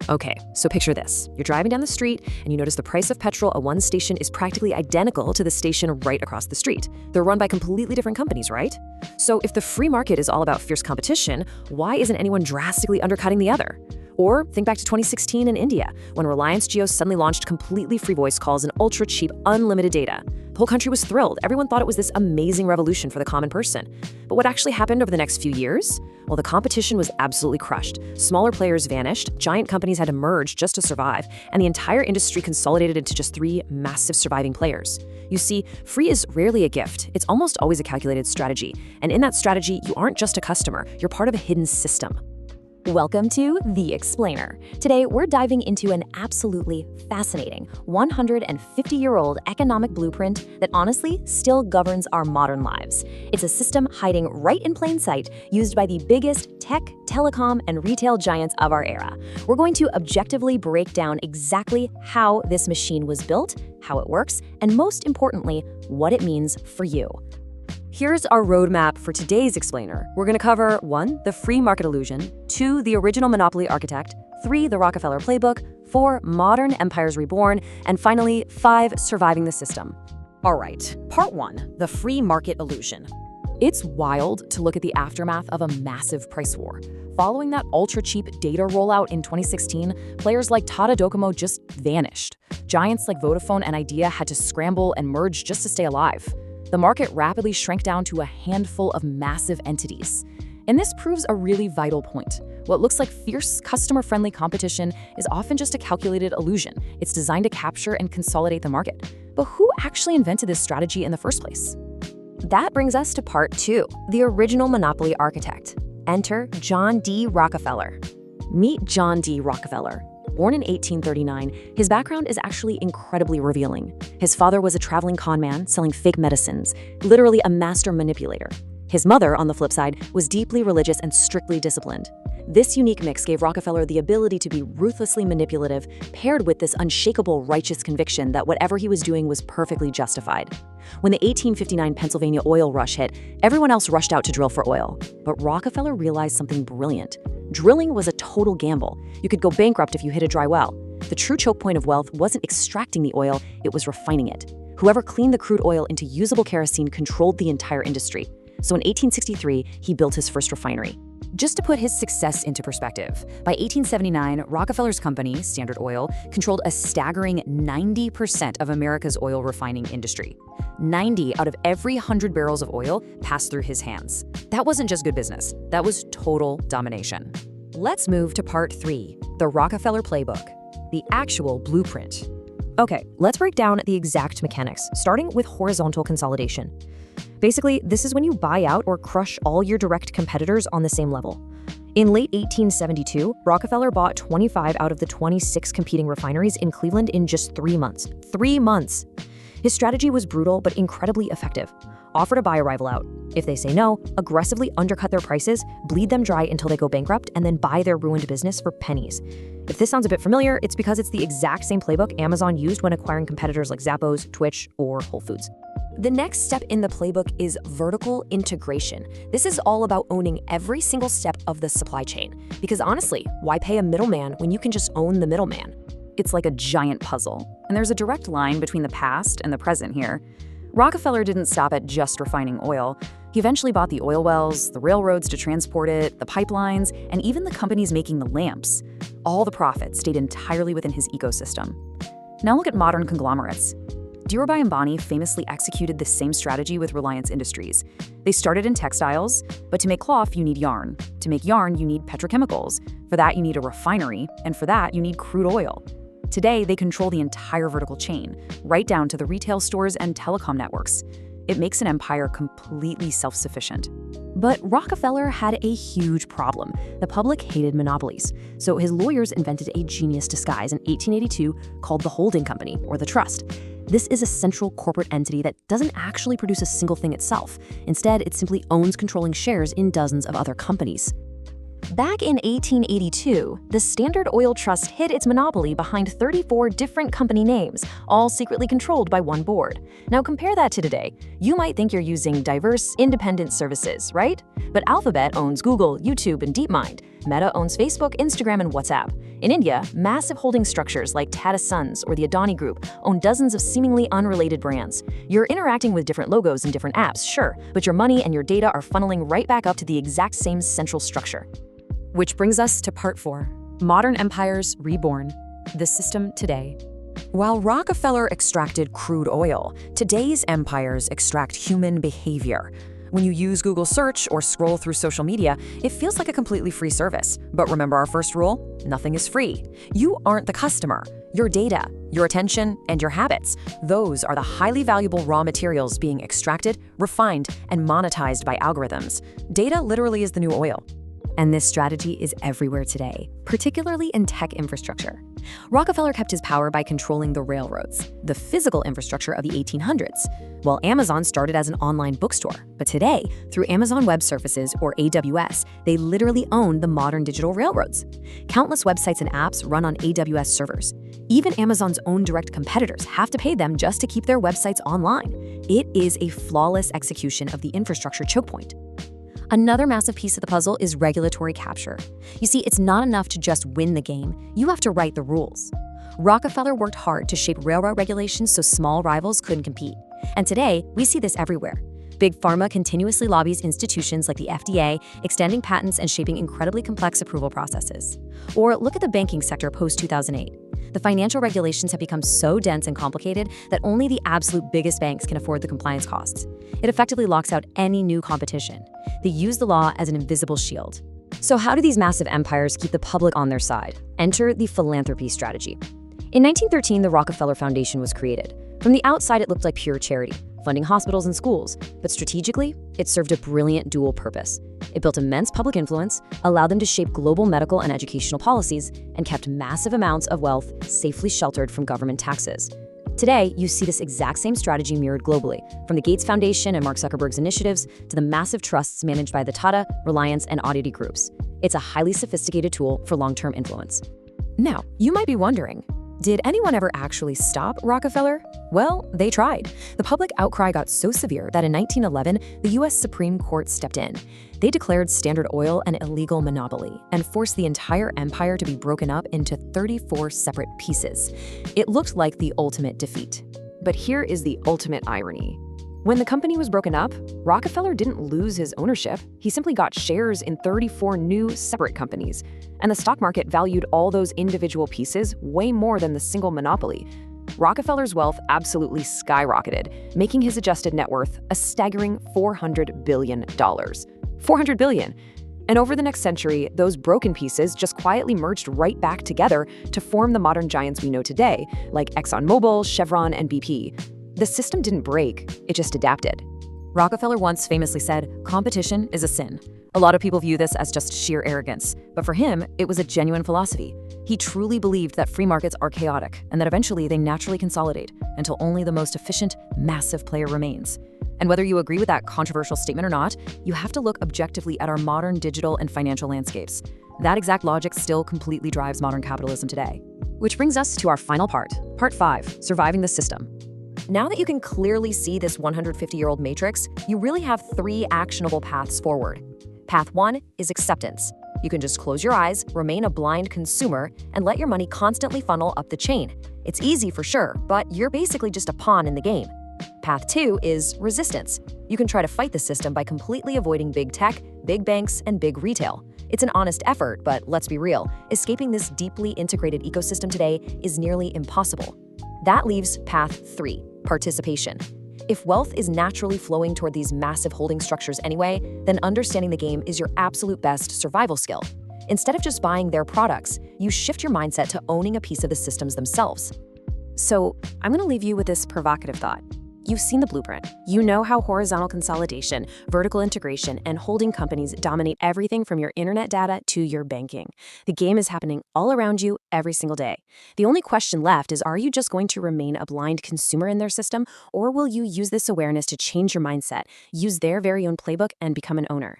Okay, so picture this. You're driving down the street and you notice the price of petrol at one station is practically identical to the station right across the street. They're run by completely different companies, right? So if the free market is all about fierce competition, why isn't anyone drastically undercutting the other? Or think back to 2016 in India, when Reliance Jio suddenly launched completely free voice calls and ultra-cheap, unlimited data. The whole country was thrilled. Everyone thought it was this amazing revolution for the common person. But what actually happened over the next few years? Well, the competition was absolutely crushed. Smaller players vanished, giant companies had to merge just to survive, and the entire industry consolidated into just three massive surviving players. You see, free is rarely a gift. It's almost always a calculated strategy. And in that strategy, you aren't just a customer, you're part of a hidden system. Welcome to The Explainer. Today, we're diving into an absolutely fascinating 150-year-old economic blueprint that honestly still governs our modern lives. It's a system hiding right in plain sight, used by the biggest tech, telecom, and retail giants of our era. We're going to objectively break down exactly how this machine was built, how it works, and most importantly, what it means for you. Here's our roadmap for today's explainer. We're going to cover 1. The free market illusion, 2. The original monopoly architect, 3. The Rockefeller playbook, 4. Modern empires reborn, and finally, 5. Surviving the system. All right, part 1. The free market illusion. It's wild to look at the aftermath of a massive price war. Following that ultra-cheap data rollout in 2016, players like Tata Docomo just vanished. Giants like Vodafone and Idea had to scramble and merge just to stay alive. The market rapidly shrank down to a handful of massive entities. And this proves a really vital point. What looks like fierce, customer-friendly competition is often just a calculated illusion. It's designed to capture and consolidate the market. But who actually invented this strategy in the first place? That brings us to part 2, the original monopoly architect. Enter John D. Rockefeller. Meet John D. Rockefeller. Born in 1839, his background is actually incredibly revealing. His father was a traveling con man selling fake medicines, literally a master manipulator. His mother, on the flip side, was deeply religious and strictly disciplined. This unique mix gave Rockefeller the ability to be ruthlessly manipulative, paired with this unshakable righteous conviction that whatever he was doing was perfectly justified. When the 1859 Pennsylvania oil rush hit, everyone else rushed out to drill for oil. But Rockefeller realized something brilliant. Drilling was a total gamble. You could go bankrupt if you hit a dry well. The true choke point of wealth wasn't extracting the oil, it was refining it. Whoever cleaned the crude oil into usable kerosene controlled the entire industry. So in 1863, he built his first refinery. Just to put his success into perspective, by 1879, Rockefeller's company, Standard Oil, controlled a staggering 90% of America's oil refining industry. 90 out of every 100 barrels of oil passed through his hands. That wasn't just good business, that was total domination. Let's move to part 3, the Rockefeller playbook, the actual blueprint. Okay, let's break down the exact mechanics, starting with horizontal consolidation. Basically, this is when you buy out or crush all your direct competitors on the same level. In late 1872, Rockefeller bought 25 out of the 26 competing refineries in Cleveland in just 3 months. 3 months! His strategy was brutal but incredibly effective. Offer to buy a rival out. If they say no, aggressively undercut their prices, bleed them dry until they go bankrupt, and then buy their ruined business for pennies. If this sounds a bit familiar, it's because it's the exact same playbook Amazon used when acquiring competitors like Zappos, Twitch, or Whole Foods. The next step in the playbook is vertical integration. This is all about owning every single step of the supply chain. Because honestly, why pay a middleman when you can just own the middleman? It's like a giant puzzle, and there's a direct line between the past and the present here. Rockefeller didn't stop at just refining oil. He eventually bought the oil wells, the railroads to transport it, the pipelines, and even the companies making the lamps. All the profits stayed entirely within his ecosystem. Now look at modern conglomerates. Dhirubhai Ambani famously executed the same strategy with Reliance Industries. They started in textiles, but to make cloth, you need yarn. To make yarn, you need petrochemicals. For that, you need a refinery, and for that, you need crude oil. Today, they control the entire vertical chain, right down to the retail stores and telecom networks. It makes an empire completely self-sufficient. But Rockefeller had a huge problem. The public hated monopolies. So his lawyers invented a genius disguise in 1882 called the holding company, or the trust. This is a central corporate entity that doesn't actually produce a single thing itself. Instead, it simply owns controlling shares in dozens of other companies. Back in 1882, the Standard Oil Trust hid its monopoly behind 34 different company names, all secretly controlled by one board. Now compare that to today. You might think you're using diverse, independent services, right? But Alphabet owns Google, YouTube, and DeepMind. Meta owns Facebook, Instagram, and WhatsApp. In India, massive holding structures like Tata Sons or the Adani Group own dozens of seemingly unrelated brands. You're interacting with different logos and different apps, sure, but your money and your data are funneling right back up to the exact same central structure. Which brings us to part 4, Modern Empires Reborn, the system today. While Rockefeller extracted crude oil, today's empires extract human behavior. When you use Google search or scroll through social media, it feels like a completely free service. But remember our first rule? Nothing is free. You aren't the customer. Your data, your attention, and your habits, those are the highly valuable raw materials being extracted, refined, and monetized by algorithms. Data literally is the new oil. And this strategy is everywhere today, particularly in tech infrastructure. Rockefeller kept his power by controlling the railroads, the physical infrastructure of the 1800s, while Amazon started as an online bookstore. But today, through Amazon Web Services, or AWS, they literally own the modern digital railroads. Countless websites and apps run on AWS servers. Even Amazon's own direct competitors have to pay them just to keep their websites online. It is a flawless execution of the infrastructure choke point. Another massive piece of the puzzle is regulatory capture. You see, it's not enough to just win the game, you have to write the rules. Rockefeller worked hard to shape railroad regulations so small rivals couldn't compete. And today, we see this everywhere. Big Pharma continuously lobbies institutions like the FDA, extending patents and shaping incredibly complex approval processes. Or look at the banking sector post-2008. The financial regulations have become so dense and complicated that only the absolute biggest banks can afford the compliance costs. It effectively locks out any new competition. They use the law as an invisible shield. So how do these massive empires keep the public on their side? Enter the philanthropy strategy. In 1913, the Rockefeller Foundation was created. From the outside, it looked like pure charity, funding hospitals and schools, but strategically, it served a brilliant dual purpose. It built immense public influence, allowed them to shape global medical and educational policies, and kept massive amounts of wealth safely sheltered from government taxes. Today, you see this exact same strategy mirrored globally, from the Gates Foundation and Mark Zuckerberg's initiatives to the massive trusts managed by the Tata, Reliance, and Oddity groups. It's a highly sophisticated tool for long-term influence. Now, you might be wondering, did anyone ever actually stop Rockefeller? Well, they tried. The public outcry got so severe that in 1911, the U.S. Supreme Court stepped in. They declared Standard Oil an illegal monopoly and forced the entire empire to be broken up into 34 separate pieces. It looked like the ultimate defeat. But here is the ultimate irony. When the company was broken up, Rockefeller didn't lose his ownership. He simply got shares in 34 new separate companies. And the stock market valued all those individual pieces way more than the single monopoly. Rockefeller's wealth absolutely skyrocketed, making his adjusted net worth a staggering $400 billion. $400 billion. And over the next century, those broken pieces just quietly merged right back together to form the modern giants we know today, like ExxonMobil, Chevron, and BP. The system didn't break, it just adapted. Rockefeller once famously said, "Competition is a sin." A lot of people view this as just sheer arrogance, but for him, it was a genuine philosophy. He truly believed that free markets are chaotic and that eventually they naturally consolidate until only the most efficient, massive player remains. And whether you agree with that controversial statement or not, you have to look objectively at our modern digital and financial landscapes. That exact logic still completely drives modern capitalism today. Which brings us to our final part, Part 5, Surviving the System. Now that you can clearly see this 150-year-old matrix, you really have 3 actionable paths forward. Path 1 is acceptance. You can just close your eyes, remain a blind consumer, and let your money constantly funnel up the chain. It's easy for sure, but you're basically just a pawn in the game. Path 2 is resistance. You can try to fight the system by completely avoiding big tech, big banks, and big retail. It's an honest effort, but let's be real, escaping this deeply integrated ecosystem today is nearly impossible. That leaves Path 3, participation. If wealth is naturally flowing toward these massive holding structures anyway, then understanding the game is your absolute best survival skill. Instead of just buying their products, you shift your mindset to owning a piece of the systems themselves. So, I'm going to leave you with this provocative thought. You've seen the blueprint. You know how horizontal consolidation, vertical integration, and holding companies dominate everything from your internet data to your banking. The game is happening all around you every single day. The only question left is, are you just going to remain a blind consumer in their system, or will you use this awareness to change your mindset, use their very own playbook, and become an owner?